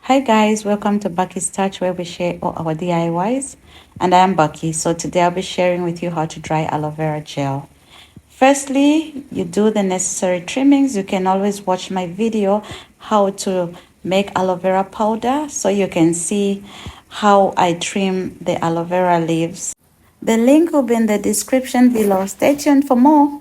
Hi guys, welcome to Bucky's Touch where we share all our DIYs. And I am Bucky. So today I'll be sharing with you how to dry aloe vera gel. Firstly, you do the necessary trimmings. You can always watch my video how to make aloe vera powder so you can see how I trim the aloe vera leaves. The link will be in the description below. Stay tuned for more.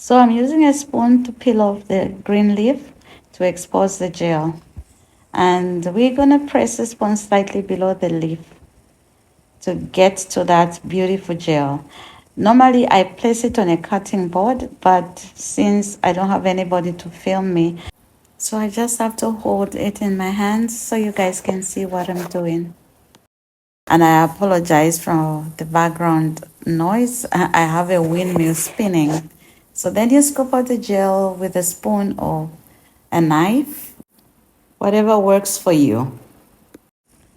So I'm using a spoon to peel off the green leaf to expose the gel. And we're going to press the spoon slightly below the leaf to get to that beautiful gel. Normally I place it on a cutting board, but since I don't have anybody to film me, so I just have to hold it in my hands so you guys can see what I'm doing. And I apologize for the background noise. I have a windmill spinning. So then you scoop out the gel with a spoon or a knife, whatever works for you.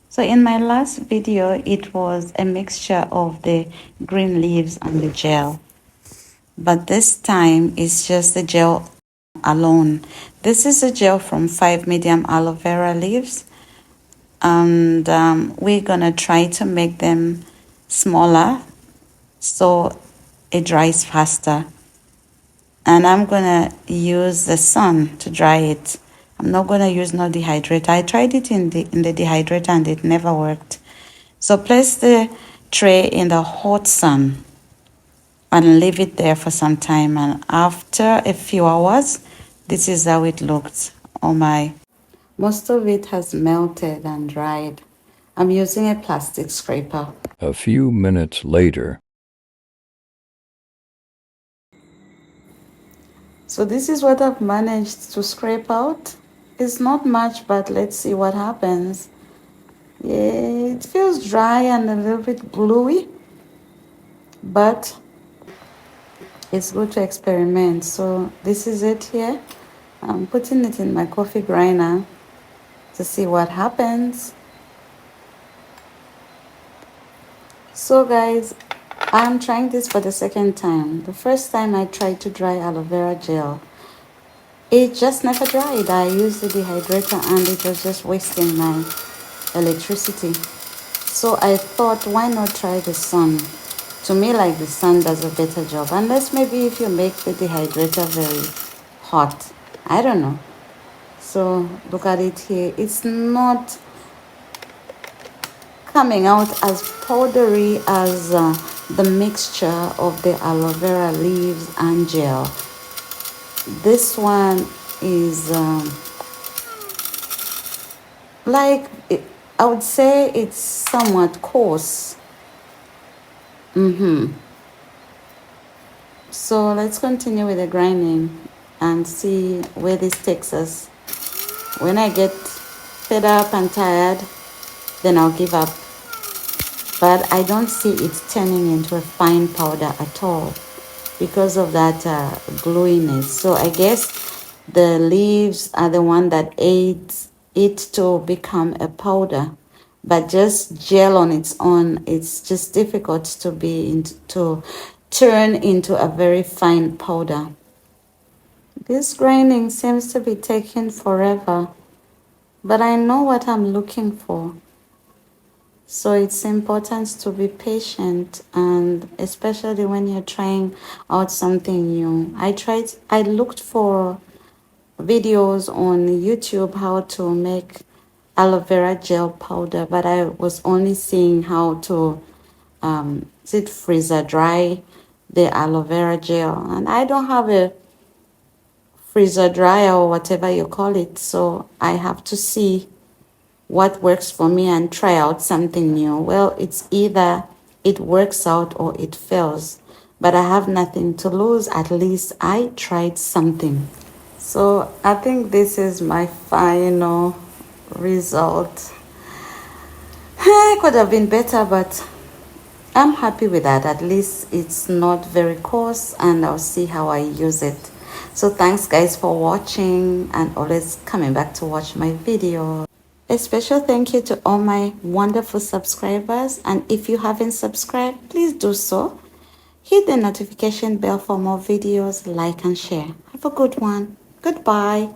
So in my last video, it was a mixture of the green leaves and the gel. But this time, it's just the gel alone. This is a gel from 5 medium aloe vera leaves. And we're going to try to make them smaller so it dries faster. And I'm going to use the sun to dry it. I'm not going to use no dehydrator. I tried it in the dehydrator and it never worked. So place the tray in the hot sun and leave it there for some time. And after a few hours, this is how it looked. Oh my. Most of it has melted and dried. I'm using a plastic scraper. A few minutes later. So this is what I've managed to scrape out. It's not much, but let's see what happens. Yeah, it feels dry and a little bit gluey, but it's good to experiment. So this is it here. I'm putting it in my coffee grinder to see what happens. So guys, I'm trying this for the second time. The first time I tried to dry aloe vera gel, it just never dried. I used the dehydrator and it was just wasting my electricity. So I thought, why not try the sun? To me, like the sun does a better job. Unless maybe if you make the dehydrator very hot. I don't know. So look at it here. It's not coming out as powdery as the mixture of the aloe vera leaves and gel. This one is I would say it's somewhat coarse. So let's continue with the grinding and see where this takes us. When I get fed up and tired, then I'll give up. But I don't see it turning into a fine powder at all because of that gluiness. So I guess the leaves are the one that aids it to become a powder. But just gel on its own, it's just difficult to turn into a very fine powder. This grinding seems to be taking forever, but I know what I'm looking for. So it's important to be patient, and especially when you're trying out something new. I looked for videos on YouTube how to make aloe vera gel powder, but I was only seeing how to freezer dry the aloe vera gel, and I don't have a freezer dryer or whatever you call it, so I have to see what works for me and try out something new. Well, it's either it works out or it fails, but I have nothing to lose. At least I tried something. So I think this is my final result. It could have been better, but I'm happy with that. At least it's not very coarse, and I'll see how I use it. So thanks guys for watching and always coming back to watch my video. A special thank you to all my wonderful subscribers, and if you haven't subscribed, please do so. Hit the notification bell for more videos, like and share. Have a good one. Goodbye.